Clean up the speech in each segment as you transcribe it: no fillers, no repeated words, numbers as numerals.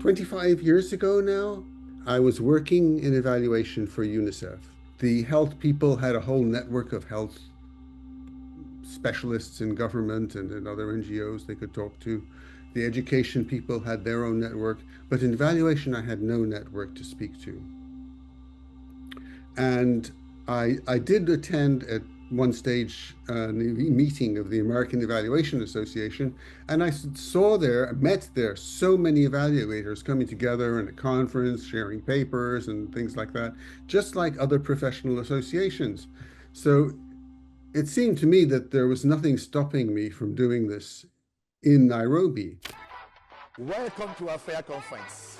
25 years ago now, I was working in evaluation for UNICEF. The health people had a whole network of health specialists in government and in other NGOs they could talk to. The education people had their own network, but in evaluation, I had no network to speak to. And I did attend at one stage a meeting of the American Evaluation Association, and I met there so many evaluators coming together in a conference, sharing papers and things like that, just like other professional associations. So it seemed to me that there was nothing stopping me from doing this in Nairobi. Welcome to AfrEA conference.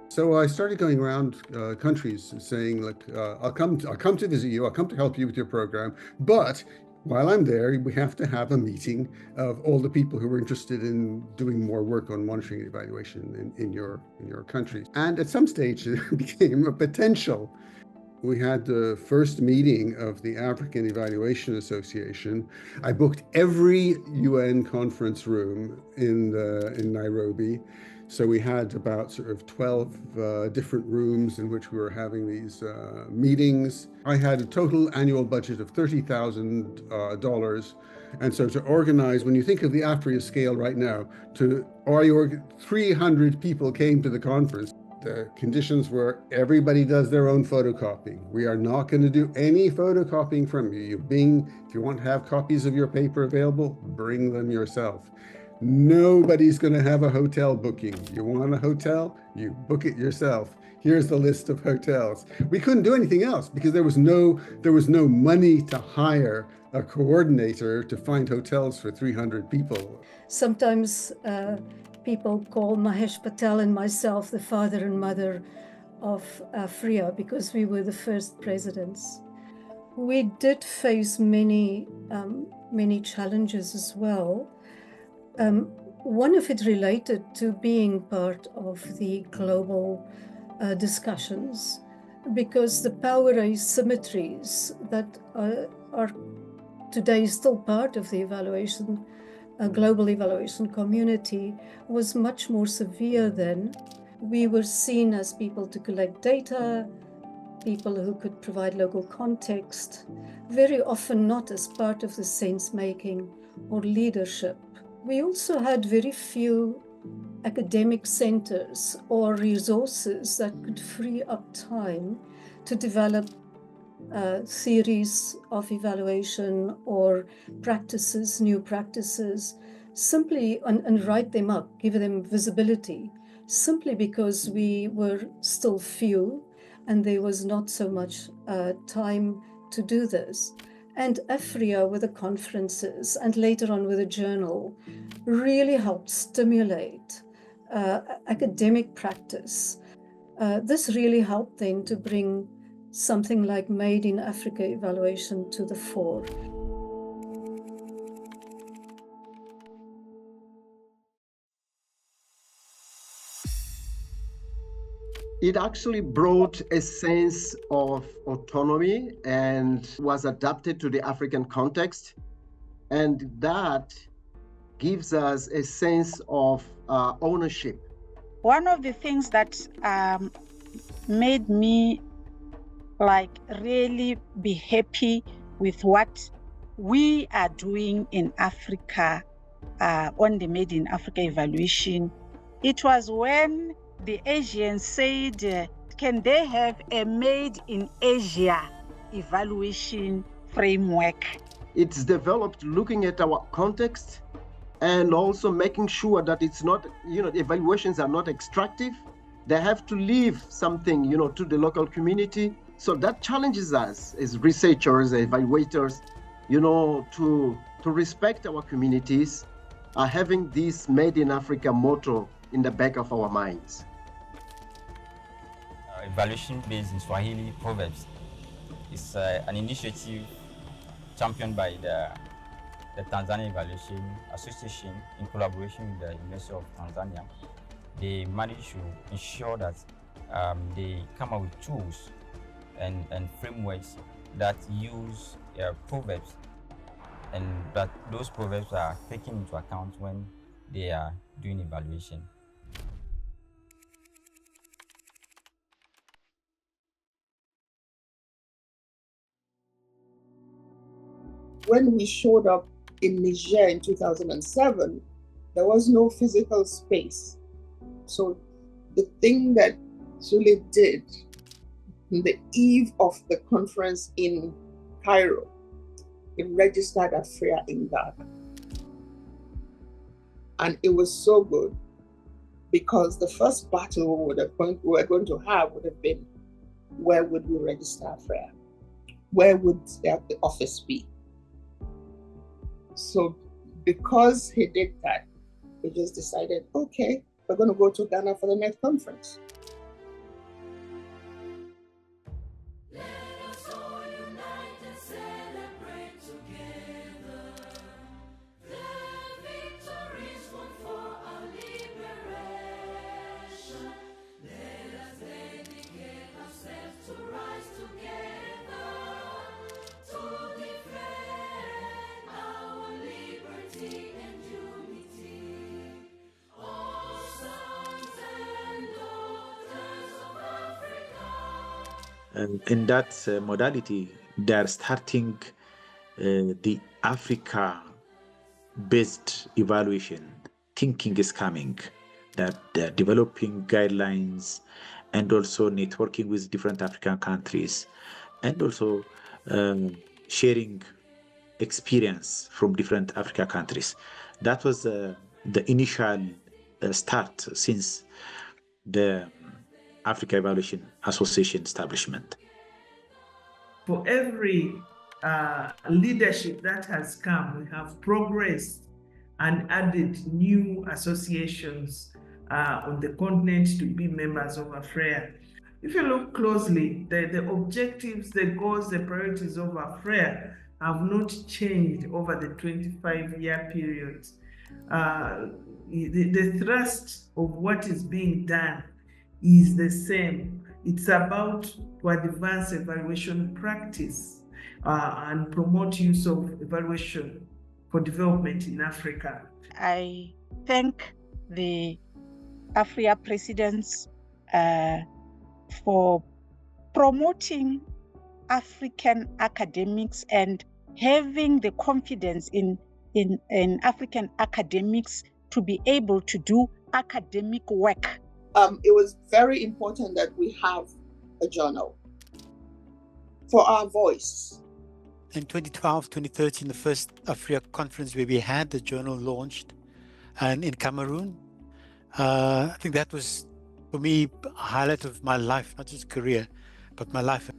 So I started going around countries saying, look, I'll come to visit you. I'll come to help you with your program. But while I'm there, we have to have a meeting of all the people who are interested in doing more work on monitoring and evaluation in your country. And at some stage, it became a potential. We had the first meeting of the African Evaluation Association. I booked every UN conference room in Nairobi. So we had about sort of 12 different rooms in which we were having these meetings. I had a total annual budget of $30,000. And so to organize, when you think of the AfrEA scale right now, 300 people came to the conference. The conditions were everybody does their own photocopying. We are not going to do any photocopying from you. If you want to have copies of your paper available, bring them yourself. Nobody's going to have a hotel booking. You want a hotel? You book it yourself. Here's the list of hotels. We couldn't do anything else because there was no money to hire a coordinator to find hotels for 300 people. Sometimes people call Mahesh Patel and myself the father and mother of AfrEA because we were the first presidents. We did face many challenges as well. One of it related to being part of the global discussions, because the power asymmetries that are today still part of the evaluation, global evaluation community was much more severe then. We were seen as people to collect data, people who could provide local context, very often not as part of the sense-making or leadership. We also had very few academic centers or resources that could free up time to develop theories of evaluation or practices, new practices, simply and write them up, give them visibility, simply because we were still few and there was not so much time to do this. And AfrEA with the conferences and later on with a journal really helped stimulate academic practice. This really helped then to bring something like Made in Africa evaluation to the fore. It actually brought a sense of autonomy and was adapted to the African context. And that gives us a sense of ownership. One of the things that made me really be happy with what we are doing in Africa on the Made in Africa evaluation, it was when the Asians said, can they have a Made in Asia evaluation framework? It's developed looking at our context and also making sure that it's not, evaluations are not extractive. They have to leave something, to the local community. So that challenges us as researchers, evaluators, to respect our communities, having this Made in Africa motto in the back of our minds. Evaluation based in Swahili proverbs is an initiative championed by the Tanzania Evaluation Association in collaboration with the University of Tanzania. They managed to ensure that they come up with tools and frameworks that use proverbs, and that those proverbs are taken into account when they are doing evaluation. When we showed up in Niger in 2007, there was no physical space. So the thing that Zule did on the eve of the conference in Cairo, he registered AfrEA in Ghana. And it was so good because the first battle we were going to have would have been, where would we register AfrEA? Where would the office be? So because he did that, we just decided, okay, we're going to go to Ghana for the next conference. In that modality, they are starting the Africa-based evaluation. Thinking is coming, that they're developing guidelines and also networking with different African countries, and also sharing experience from different African countries. That was the initial start since the Africa Evaluation Association establishment. For every leadership that has come, we have progressed and added new associations on the continent to be members of AfrEA. If you look closely, the objectives, the goals, the priorities of AfrEA have not changed over the 25-year period. The thrust of what is being done is the same. It's about to advance evaluation practice and promote use of evaluation for development in Africa. I thank the AfrEA presidents for promoting African academics and having the confidence in African academics to be able to do academic work. It was very important that we have a journal for our voice. In 2012, 2013, the first AfrEA conference where we had the journal launched, and in Cameroon, I think that was, for me, a highlight of my life, not just career, but my life.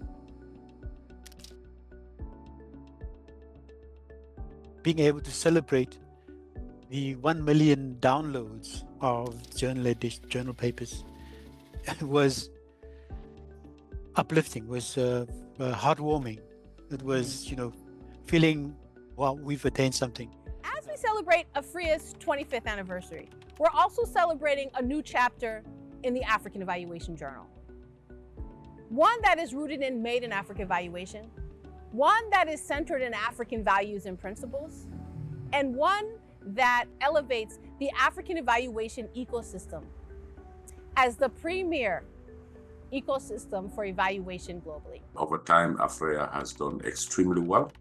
Being able to celebrate the 1 million downloads of journal papers was uplifting, was heartwarming. It was, feeling, wow, we've attained something. As we celebrate AfrEA's 25th anniversary, we're also celebrating a new chapter in the African Evaluation Journal. One that is rooted in Made in Africa evaluation, one that is centered in African values and principles, and one that elevates the African evaluation ecosystem as the premier ecosystem for evaluation globally. Over time, AfrEA has done extremely well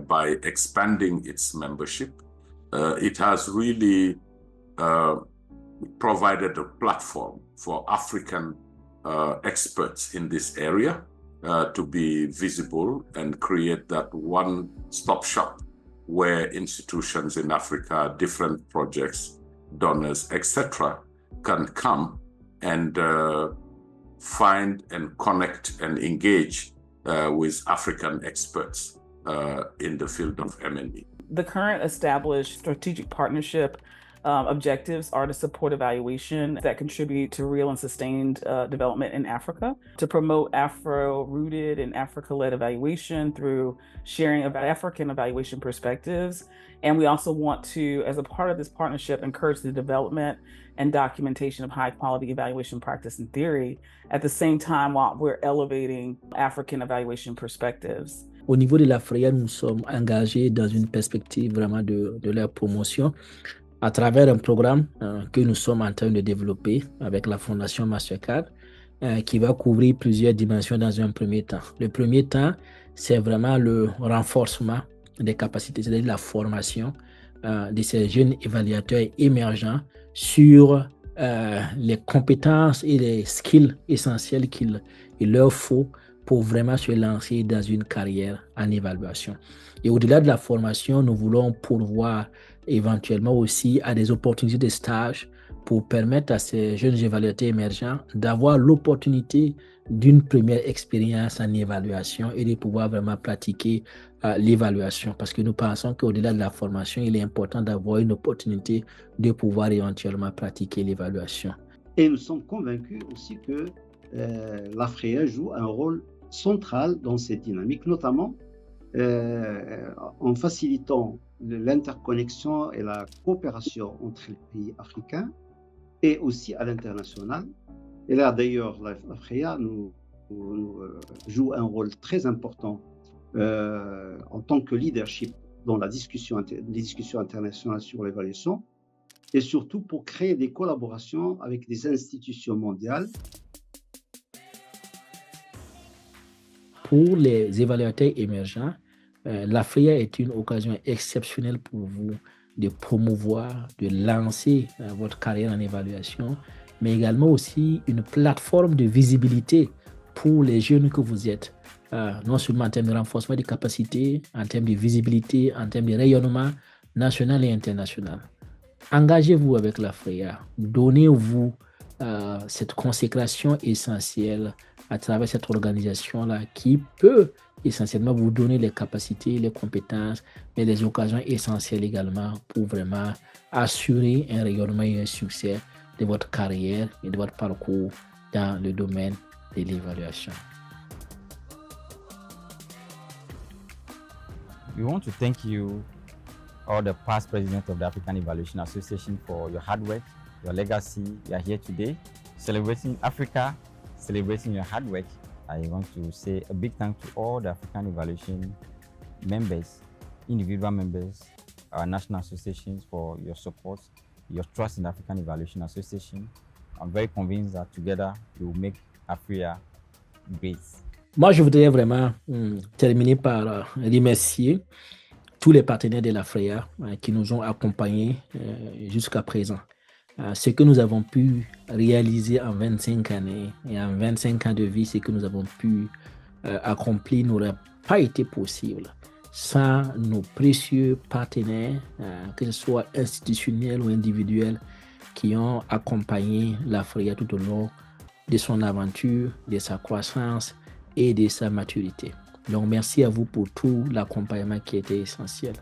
by expanding its membership. It has really provided a platform for African experts in this area to be visible and create that one-stop shop where institutions in Africa, different projects, donors, etc., can come and find and connect and engage with African experts in the field of M&E. The current established strategic partnership objectives are to support evaluation that contribute to real and sustained development in Africa, to promote Afro-rooted and Africa-led evaluation through sharing of African evaluation perspectives. And we also want to, as a part of this partnership, encourage the development and documentation of high-quality evaluation practice and theory, at the same time while we're elevating African evaluation perspectives. Au niveau de l'AfrEA, nous sommes engagés dans une perspective vraiment de leur promotion à travers un programme que nous sommes en train de développer avec la Fondation Mastercard qui va couvrir plusieurs dimensions dans un premier temps. Le premier temps, c'est vraiment le renforcement des capacités, c'est-à-dire la formation de ces jeunes évaluateurs émergents sur les compétences et les skills essentiels qu'il leur faut pour vraiment se lancer dans une carrière en évaluation. Et au-delà de la formation, nous voulons pourvoir éventuellement aussi à des opportunités de stage pour permettre à ces jeunes évaluateurs émergents d'avoir l'opportunité d'une première expérience en évaluation et de pouvoir vraiment pratiquer l'évaluation. Parce que nous pensons qu'au-delà de la formation, il est important d'avoir une opportunité de pouvoir éventuellement pratiquer l'évaluation. Et nous sommes convaincus aussi que l'AfrEA joue un rôle central dans cette dynamique, notamment en facilitant l'interconnexion et la coopération entre les pays africains et aussi à l'international. Et là, d'ailleurs, l'AfrEA joue un rôle très important en tant que leadership dans les discussions internationales sur l'évaluation et surtout pour créer des collaborations avec des institutions mondiales. Pour les évaluateurs émergents, l'AfrEA est une occasion exceptionnelle pour vous de promouvoir, de lancer votre carrière en évaluation, mais également aussi une plateforme de visibilité pour les jeunes que vous êtes, non seulement en termes de renforcement des capacités, en termes de visibilité, en termes de rayonnement national et international. Engagez-vous avec l'AfrEA, donnez-vous cette consécration essentielle à travers cette organisation-là qui peut essentiellement vous donner les capacités, les compétences, mais des occasions essentielles également pour vraiment assurer un rayonnement et un succès de votre carrière et de votre parcours dans le domaine de l'évaluation. We want to thank you, all the past presidents of the African Evaluation Association, for your hard work, your legacy. You are here today celebrating Africa, celebrating your hard work. I want to say a big thank to all the African Evaluation members, individual members, our national associations for your support, your trust in the African Evaluation Association. I'm very convinced that together we will make AfrEA great. Moi, je voudrais vraiment terminer par remercier tous les partenaires de l'AfrEA qui nous ont accompagnés jusqu'à présent. Ce que nous avons pu réaliser en 25 années et en 25 ans de vie, ce que nous avons pu accomplir n'aurait pas été possible sans nos précieux partenaires, que ce soit institutionnels ou individuels, qui ont accompagné l'AfrEA tout au long de son aventure, de sa croissance et de sa maturité. Donc, merci à vous pour tout l'accompagnement qui était essentiel.